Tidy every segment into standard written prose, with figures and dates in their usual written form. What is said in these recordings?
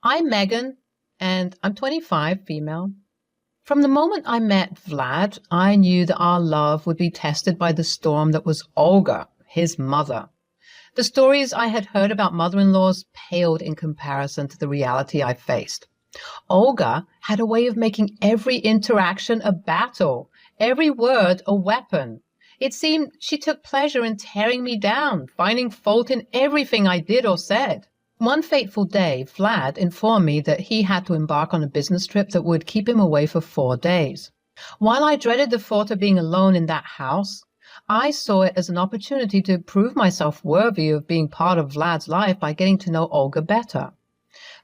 I'm Megan, and I'm 25, female. From the moment I met Vlad, I knew that our love would be tested by the storm that was Olga, his mother. The stories I had heard about mother-in-laws paled in comparison to the reality I faced. Olga had a way of making every interaction a battle, every word a weapon. It seemed she took pleasure in tearing me down, finding fault in everything I did or said. One fateful day, Vlad informed me that he had to embark on a business trip that would keep him away for 4 days. While I dreaded the thought of being alone in that house, I saw it as an opportunity to prove myself worthy of being part of Vlad's life by getting to know Olga better.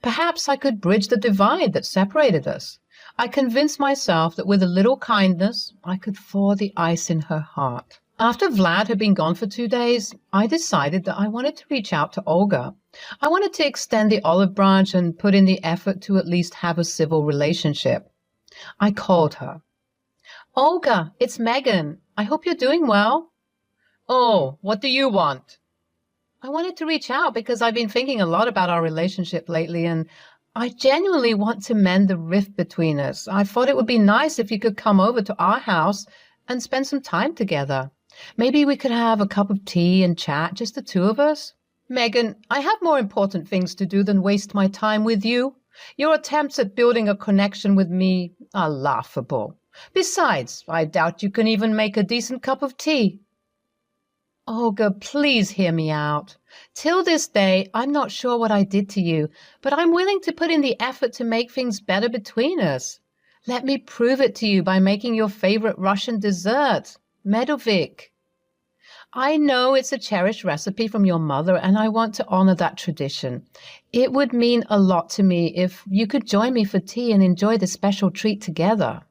Perhaps I could bridge the divide that separated us. I convinced myself that with a little kindness, I could thaw the ice in her heart. After Vlad had been gone for 2 days, I decided that I wanted to reach out to Olga. I wanted to extend the olive branch and put in the effort to at least have a civil relationship. I called her. Olga, it's Megan. I hope you're doing well. Oh, what do you want? I wanted to reach out because I've been thinking a lot about our relationship lately, and I genuinely want to mend the rift between us. I thought it would be nice if you could come over to our house and spend some time together. Maybe we could have a cup of tea and chat, just the two of us. Megan, I have more important things to do than waste my time with you. Your attempts at building a connection with me are laughable. Besides, I doubt you can even make a decent cup of tea. Olga, please hear me out. Till this day, I'm not sure what I did to you, but I'm willing to put in the effort to make things better between us. Let me prove it to you by making your favorite Russian dessert, medovik. I know it's a cherished recipe from your mother, and I want to honor that tradition. It would mean a lot to me if you could join me for tea and enjoy the special treat together.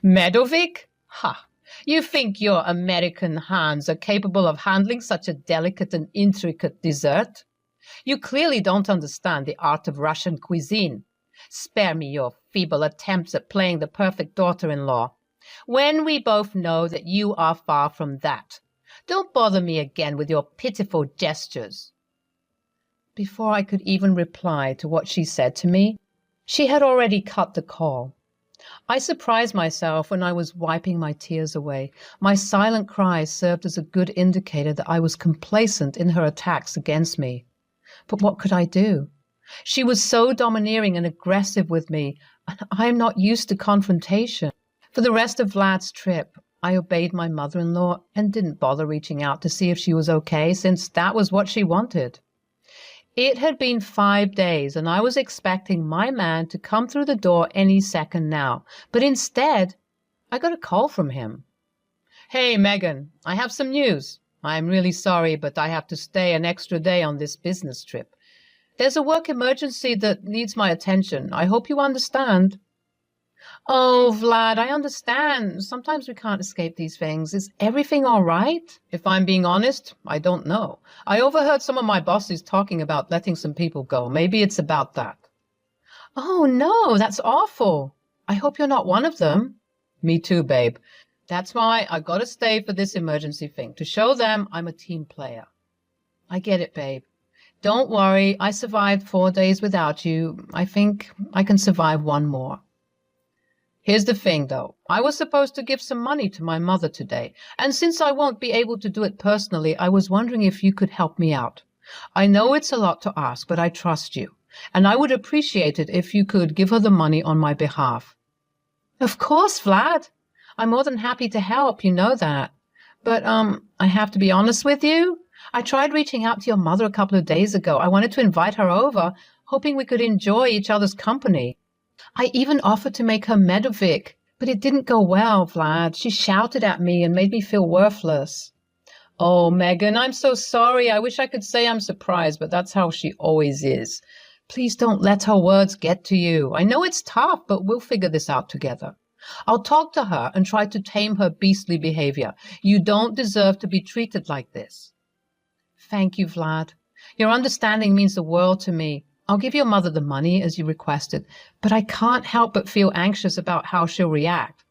Medovik? Ha! You think your American hands are capable of handling such a delicate and intricate dessert? You clearly don't understand the art of Russian cuisine. Spare me your feeble attempts at playing the perfect daughter-in-law, when we both know that you are far from that. Don't bother me again with your pitiful gestures. Before I could even reply to what she said to me, she had already cut the call. I surprised myself when I was wiping my tears away. My silent cries served as a good indicator that I was complacent in her attacks against me. But what could I do? She was so domineering and aggressive with me, and I am not used to confrontation. For the rest of Vlad's trip, I obeyed my mother-in-law and didn't bother reaching out to see if she was okay, since that was what she wanted. It had been 5 days, and I was expecting my man to come through the door any second now. But instead, I got a call from him. Hey, Megan, I have some news. I'm really sorry, but I have to stay an extra day on this business trip. There's a work emergency that needs my attention. I hope you understand. Oh, Vlad, I understand. Sometimes we can't escape these things. Is everything all right? If I'm being honest, I don't know. I overheard some of my bosses talking about letting some people go. Maybe it's about that. Oh, no, that's awful. I hope you're not one of them. Me too, babe. That's why I gotta stay for this emergency thing, to show them I'm a team player. I get it, babe. Don't worry, I survived 4 days without you. I think I can survive one more. Here's the thing, though. I was supposed to give some money to my mother today, and since I won't be able to do it personally, I was wondering if you could help me out. I know it's a lot to ask, but I trust you, and I would appreciate it if you could give her the money on my behalf. Of course, Vlad. I'm more than happy to help, you know that. But, I have to be honest with you. I tried reaching out to your mother a couple of days ago. I wanted to invite her over, hoping we could enjoy each other's company. I even offered to make her medovik, but it didn't go well, Vlad. She shouted at me and made me feel worthless. Oh, Megan, I'm so sorry. I wish I could say I'm surprised, but that's how she always is. Please don't let her words get to you. I know it's tough, but we'll figure this out together. I'll talk to her and try to tame her beastly behavior. You don't deserve to be treated like this. Thank you, Vlad. Your understanding means the world to me. I'll give your mother the money as you requested, but I can't help but feel anxious about how she'll react.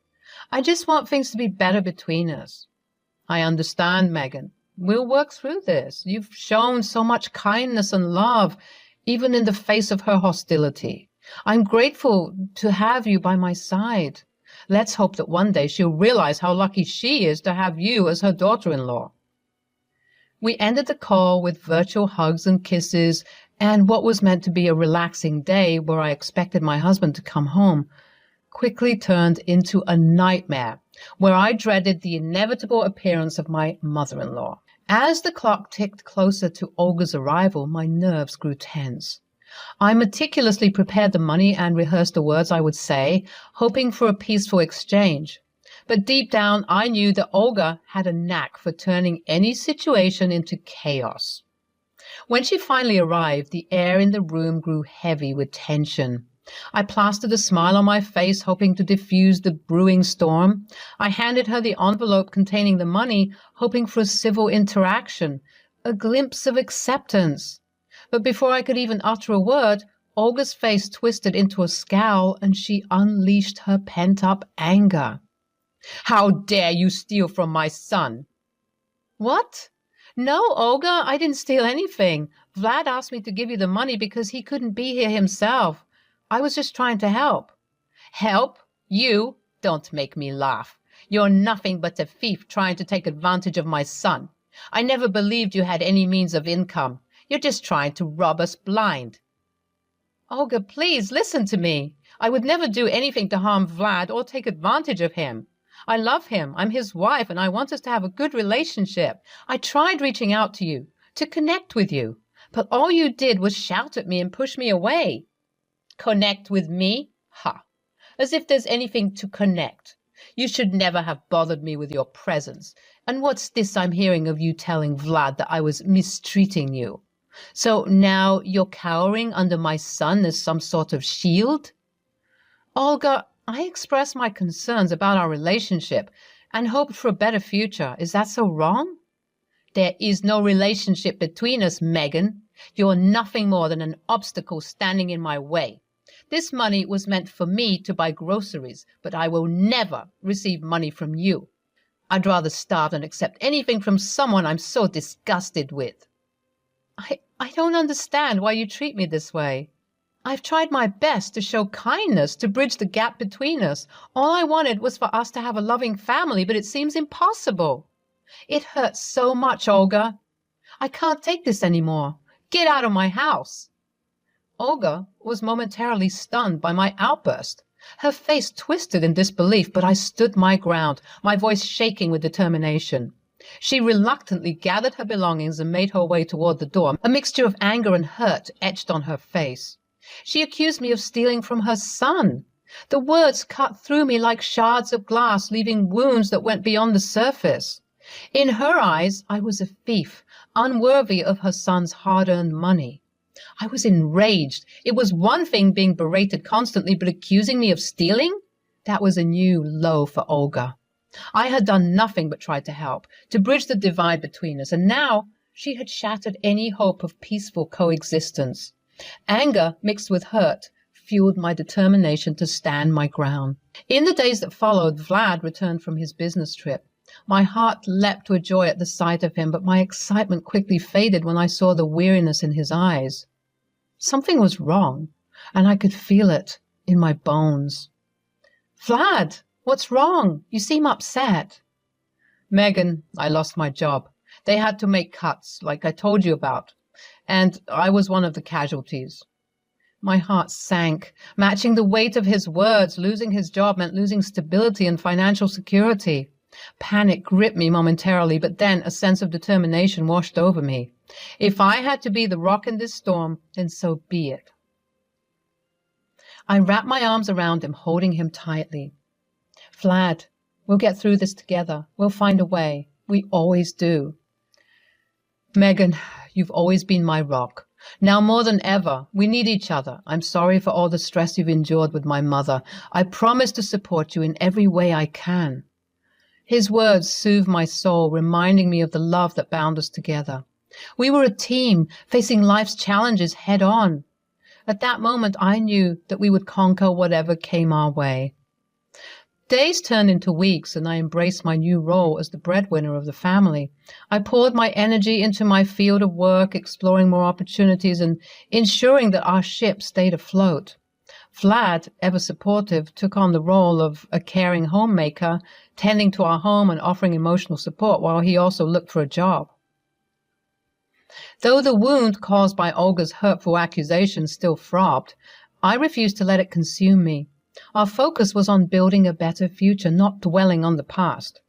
I just want things to be better between us. I understand, Megan. We'll work through this. You've shown so much kindness and love. even in the face of her hostility. I'm grateful to have you by my side. Let's hope that one day she'll realize how lucky she is to have you as her daughter-in-law." We ended the call with virtual hugs and kisses, and what was meant to be a relaxing day where I expected my husband to come home quickly turned into a nightmare where I dreaded the inevitable appearance of my mother-in-law. As the clock ticked closer to Olga's arrival, my nerves grew tense. I meticulously prepared the money and rehearsed the words I would say, hoping for a peaceful exchange. But deep down, I knew that Olga had a knack for turning any situation into chaos. When she finally arrived, the air in the room grew heavy with tension. I plastered a smile on my face, hoping to diffuse the brewing storm. I handed her the envelope containing the money, hoping for a civil interaction, a glimpse of acceptance. But before I could even utter a word, Olga's face twisted into a scowl, and she unleashed her pent-up anger. "How dare you steal from my son?" "What? No, Olga, I didn't steal anything. Vlad asked me to give you the money because he couldn't be here himself. I was just trying to help." "Help? You? Don't make me laugh. You're nothing but a thief trying to take advantage of my son. I never believed you had any means of income. You're just trying to rob us blind." "Olga, please listen to me. I would never do anything to harm Vlad or take advantage of him. I love him. I'm his wife, and I want us to have a good relationship. I tried reaching out to you, to connect with you, but all you did was shout at me and push me away." "Connect with me? Ha! As if there's anything to connect. You should never have bothered me with your presence. And what's this I'm hearing of you telling Vlad that I was mistreating you? So now you're cowering under my son as some sort of shield?" "Olga, I expressed my concerns about our relationship and hoped for a better future. Is that so wrong?" "There is no relationship between us, Megan. You're nothing more than an obstacle standing in my way. This money was meant for me to buy groceries, but I will never receive money from you. I'd rather starve than accept anything from someone I'm so disgusted with." I don't understand why you treat me this way. I've tried my best to show kindness, to bridge the gap between us. All I wanted was for us to have a loving family, but it seems impossible. It hurts so much, Olga. I can't take this anymore. Get out of my house." Olga was momentarily stunned by my outburst. Her face twisted in disbelief, but I stood my ground, my voice shaking with determination. She reluctantly gathered her belongings and made her way toward the door. A mixture of anger and hurt etched on her face. She accused me of stealing from her son. The words cut through me like shards of glass, leaving wounds that went beyond the surface. In her eyes, I was a thief, unworthy of her son's hard-earned money. I was enraged. It was one thing being berated constantly, but accusing me of stealing? That was a new low for Olga. I had done nothing but try to help, to bridge the divide between us, and now she had shattered any hope of peaceful coexistence. Anger, mixed with hurt, fueled my determination to stand my ground. In the days that followed, Vlad returned from his business trip. My heart leapt with joy at the sight of him, but my excitement quickly faded when I saw the weariness in his eyes. Something was wrong, and I could feel it in my bones. "Vlad, what's wrong? You seem upset." "Megan, I lost my job. They had to make cuts, like I told you about, and I was one of the casualties." My heart sank, matching the weight of his words. Losing his job meant losing stability and financial security. Panic gripped me momentarily, but then a sense of determination washed over me. If I had to be the rock in this storm, then so be it. I wrapped my arms around him, holding him tightly. "Vlad, we'll get through this together. We'll find a way. We always do." "Megan, you've always been my rock. Now more than ever, we need each other. I'm sorry for all the stress you've endured with my mother. I promise to support you in every way I can." His words soothed my soul, reminding me of the love that bound us together. We were a team, facing life's challenges head on. At that moment, I knew that we would conquer whatever came our way. Days turned into weeks, and I embraced my new role as the breadwinner of the family. I poured my energy into my field of work, exploring more opportunities and ensuring that our ship stayed afloat. Vlad, ever supportive, took on the role of a caring homemaker, tending to our home and offering emotional support while he also looked for a job. Though the wound caused by Olga's hurtful accusations still throbbed, I refused to let it consume me. Our focus was on building a better future, not dwelling on the past.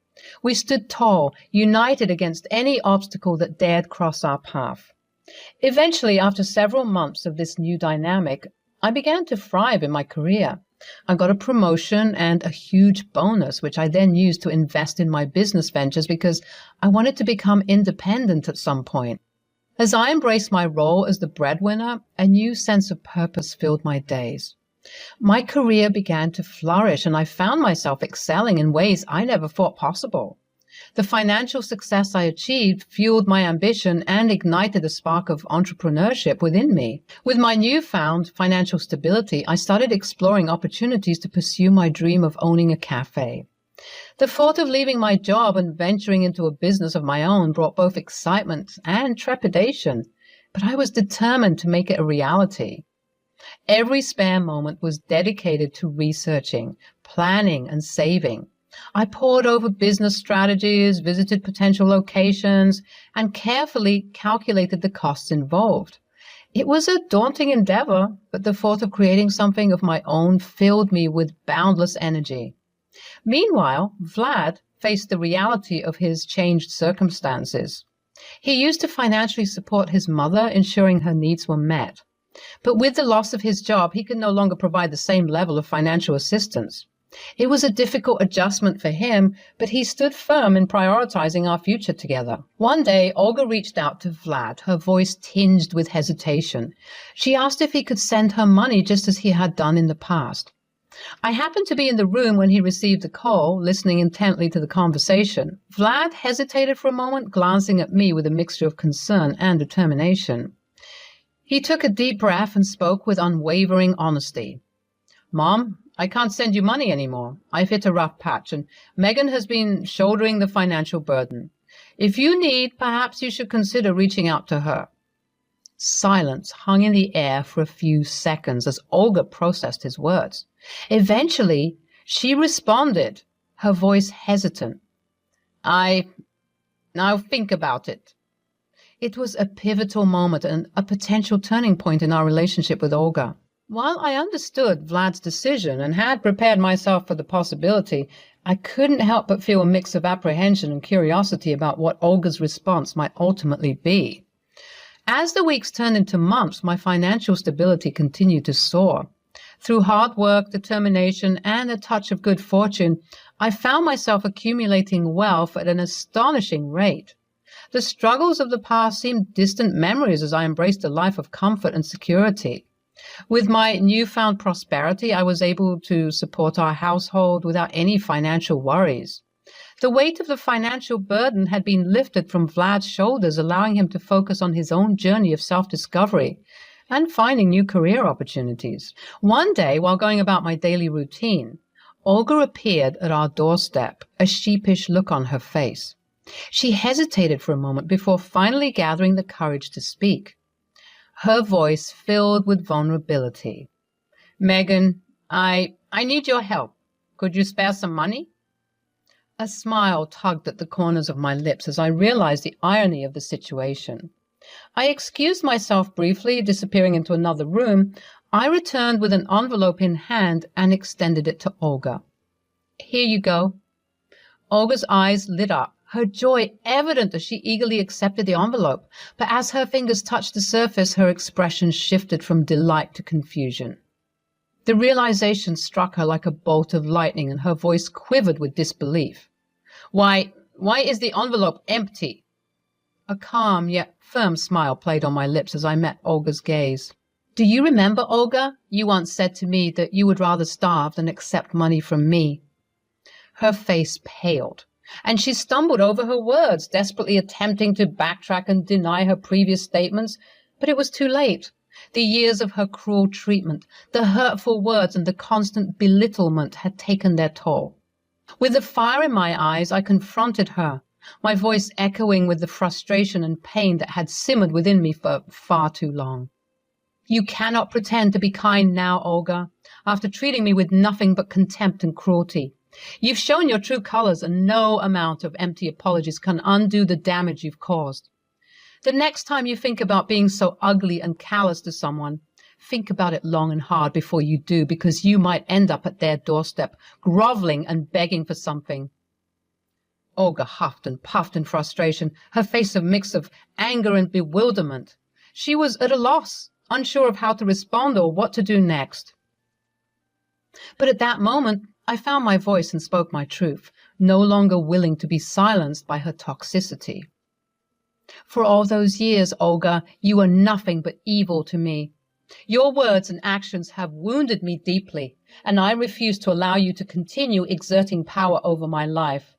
We stood tall, united against any obstacle that dared cross our path. Eventually, after several months of this new dynamic, I began to thrive in my career. I got a promotion and a huge bonus, which I then used to invest in my business ventures because I wanted to become independent at some point. As I embraced my role as the breadwinner, a new sense of purpose filled my days. My career began to flourish, and I found myself excelling in ways I never thought possible. The financial success I achieved fueled my ambition and ignited a spark of entrepreneurship within me. With my newfound financial stability, I started exploring opportunities to pursue my dream of owning a cafe. The thought of leaving my job and venturing into a business of my own brought both excitement and trepidation, but I was determined to make it a reality. Every spare moment was dedicated to researching, planning, and saving. I pored over business strategies, visited potential locations, and carefully calculated the costs involved. It was a daunting endeavor, but the thought of creating something of my own filled me with boundless energy. Meanwhile, Vlad faced the reality of his changed circumstances. He used to financially support his mother, ensuring her needs were met. But with the loss of his job, he could no longer provide the same level of financial assistance. It was a difficult adjustment for him, but he stood firm in prioritizing our future together. One day, Olga reached out to Vlad, her voice tinged with hesitation. She asked if he could send her money just as he had done in the past. I happened to be in the room when he received the call, listening intently to the conversation. Vlad hesitated for a moment, glancing at me with a mixture of concern and determination. He took a deep breath and spoke with unwavering honesty. "Mom, I can't send you money anymore. I've hit a rough patch, and Megan has been shouldering the financial burden. If you need, perhaps you should consider reaching out to her." Silence hung in the air for a few seconds as Olga processed his words. Eventually, she responded, her voice hesitant. Now think about it." It was a pivotal moment and a potential turning point in our relationship with Olga. While I understood Vlad's decision and had prepared myself for the possibility, I couldn't help but feel a mix of apprehension and curiosity about what Olga's response might ultimately be. As the weeks turned into months, my financial stability continued to soar. Through hard work, determination, and a touch of good fortune, I found myself accumulating wealth at an astonishing rate. The struggles of the past seemed distant memories as I embraced a life of comfort and security. With my newfound prosperity, I was able to support our household without any financial worries. The weight of the financial burden had been lifted from Vlad's shoulders, allowing him to focus on his own journey of self-discovery and finding new career opportunities. One day, while going about my daily routine, Olga appeared at our doorstep, a sheepish look on her face. She hesitated for a moment before finally gathering the courage to speak. Her voice filled with vulnerability. "Megan, I need your help. Could you spare some money?" A smile tugged at the corners of my lips as I realized the irony of the situation. I excused myself briefly, disappearing into another room. I returned with an envelope in hand and extended it to Olga. "Here you go." Olga's eyes lit up, her joy evident as she eagerly accepted the envelope, but as her fingers touched the surface, her expression shifted from delight to confusion. The realization struck her like a bolt of lightning, and her voice quivered with disbelief. Why is the envelope empty?" A calm yet firm smile played on my lips as I met Olga's gaze. "Do you remember, Olga? You once said to me that you would rather starve than accept money from me." Her face paled, and she stumbled over her words, desperately attempting to backtrack and deny her previous statements, but it was too late. The years of her cruel treatment, the hurtful words, and the constant belittlement had taken their toll. With the fire in my eyes, I confronted her, my voice echoing with the frustration and pain that had simmered within me for far too long. You cannot pretend to be kind now, Olga, after treating me with nothing but contempt and cruelty. You've shown your true colors, and no amount of empty apologies can undo the damage you've caused. The next time you think about being so ugly and callous to someone, think about it long and hard before you do, because you might end up at their doorstep, groveling and begging for something. Olga huffed and puffed in frustration, her face a mix of anger and bewilderment. She was at a loss, unsure of how to respond or what to do next. But at that moment, I found my voice and spoke my truth, no longer willing to be silenced by her toxicity. For all those years, Olga, you were nothing but evil to me. Your words and actions have wounded me deeply, and I refuse to allow you to continue exerting power over my life.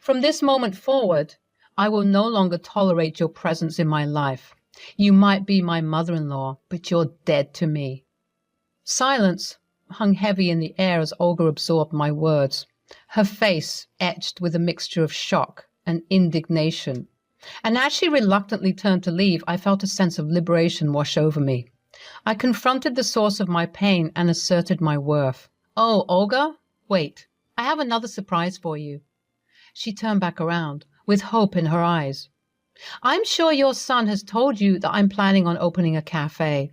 From this moment forward, I will no longer tolerate your presence in my life. You might be my mother-in-law, but you're dead to me. Silence hung heavy in the air as Olga absorbed my words, her face etched with a mixture of shock and indignation. And as she reluctantly turned to leave, I felt a sense of liberation wash over me. I confronted the source of my pain and asserted my worth. Oh, Olga, wait, I have another surprise for you. She turned back around, with hope in her eyes. I'm sure your son has told you that I'm planning on opening a cafe.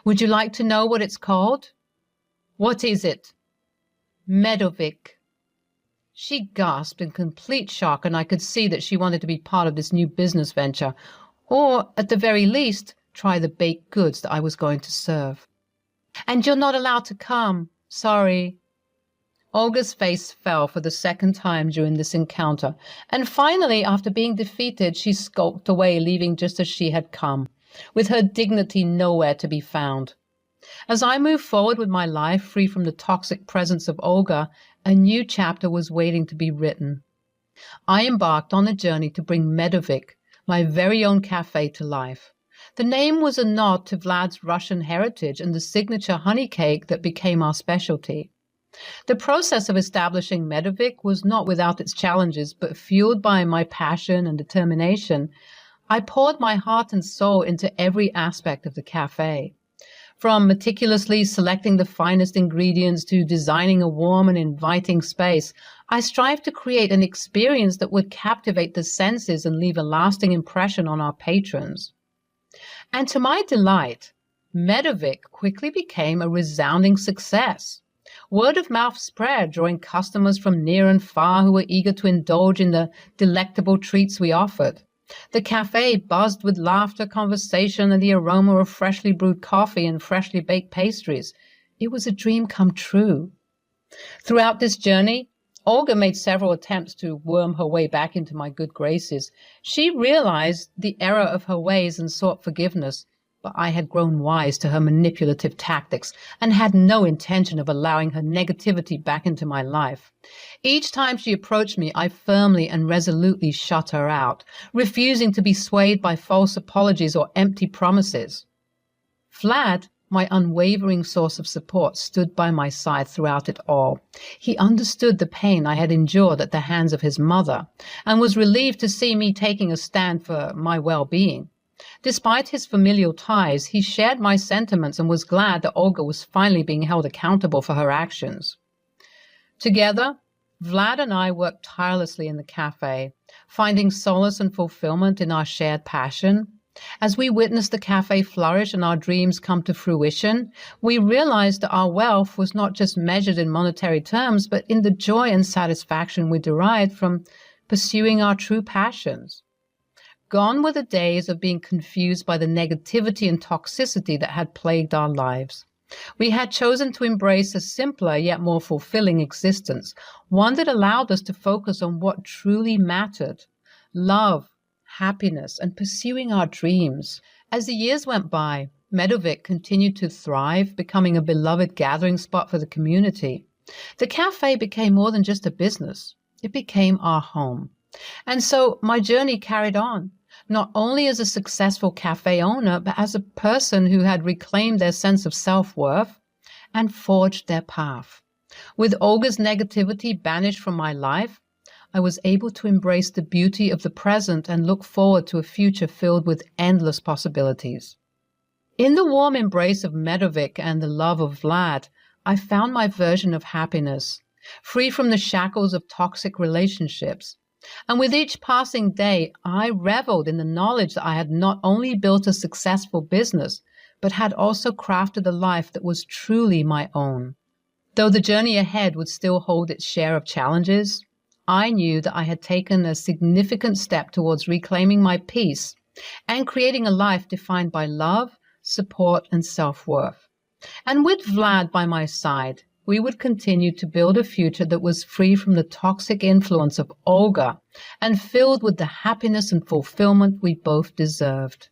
Would you like to know what it's called? What is it? Medovic. She gasped in complete shock, and I could see that she wanted to be part of this new business venture, or, at the very least, try the baked goods that I was going to serve. And you're not allowed to come. Sorry. Olga's face fell for the second time during this encounter, and finally, after being defeated, she skulked away, leaving just as she had come, with her dignity nowhere to be found. As I moved forward with my life, free from the toxic presence of Olga, a new chapter was waiting to be written. I embarked on a journey to bring Medovic, my very own cafe, to life. The name was a nod to Vlad's Russian heritage and the signature honey cake that became our specialty. The process of establishing Medovic was not without its challenges, but fueled by my passion and determination, I poured my heart and soul into every aspect of the cafe. From meticulously selecting the finest ingredients to designing a warm and inviting space, I strived to create an experience that would captivate the senses and leave a lasting impression on our patrons. And to my delight, Medovic quickly became a resounding success. Word of mouth spread, drawing customers from near and far who were eager to indulge in the delectable treats we offered. The cafe buzzed with laughter, conversation, and the aroma of freshly brewed coffee and freshly baked pastries. It was a dream come true. Throughout this journey, Olga made several attempts to worm her way back into my good graces. She realized the error of her ways and sought forgiveness, but I had grown wise to her manipulative tactics and had no intention of allowing her negativity back into my life. Each time she approached me, I firmly and resolutely shut her out, refusing to be swayed by false apologies or empty promises. Vlad, my unwavering source of support, stood by my side throughout it all. He understood the pain I had endured at the hands of his mother and was relieved to see me taking a stand for my well-being. Despite his familial ties, he shared my sentiments and was glad that Olga was finally being held accountable for her actions. Together, Vlad and I worked tirelessly in the cafe, finding solace and fulfillment in our shared passion. As we witnessed the cafe flourish and our dreams come to fruition, we realized that our wealth was not just measured in monetary terms, but in the joy and satisfaction we derived from pursuing our true passions. Gone were the days of being confused by the negativity and toxicity that had plagued our lives. We had chosen to embrace a simpler yet more fulfilling existence, one that allowed us to focus on what truly mattered: love, happiness, and pursuing our dreams. As the years went by, Medovic continued to thrive, becoming a beloved gathering spot for the community. The cafe became more than just a business. It became our home. And so my journey carried on, not only as a successful cafe owner, but as a person who had reclaimed their sense of self-worth and forged their path. With Olga's negativity banished from my life, I was able to embrace the beauty of the present and look forward to a future filled with endless possibilities. In the warm embrace of Medovic and the love of Vlad, I found my version of happiness, free from the shackles of toxic relationships. And with each passing day, I reveled in the knowledge that I had not only built a successful business, but had also crafted a life that was truly my own. Though the journey ahead would still hold its share of challenges, I knew that I had taken a significant step towards reclaiming my peace and creating a life defined by love, support, and self-worth. And with Vlad by my side, we would continue to build a future that was free from the toxic influence of Olga and filled with the happiness and fulfillment we both deserved.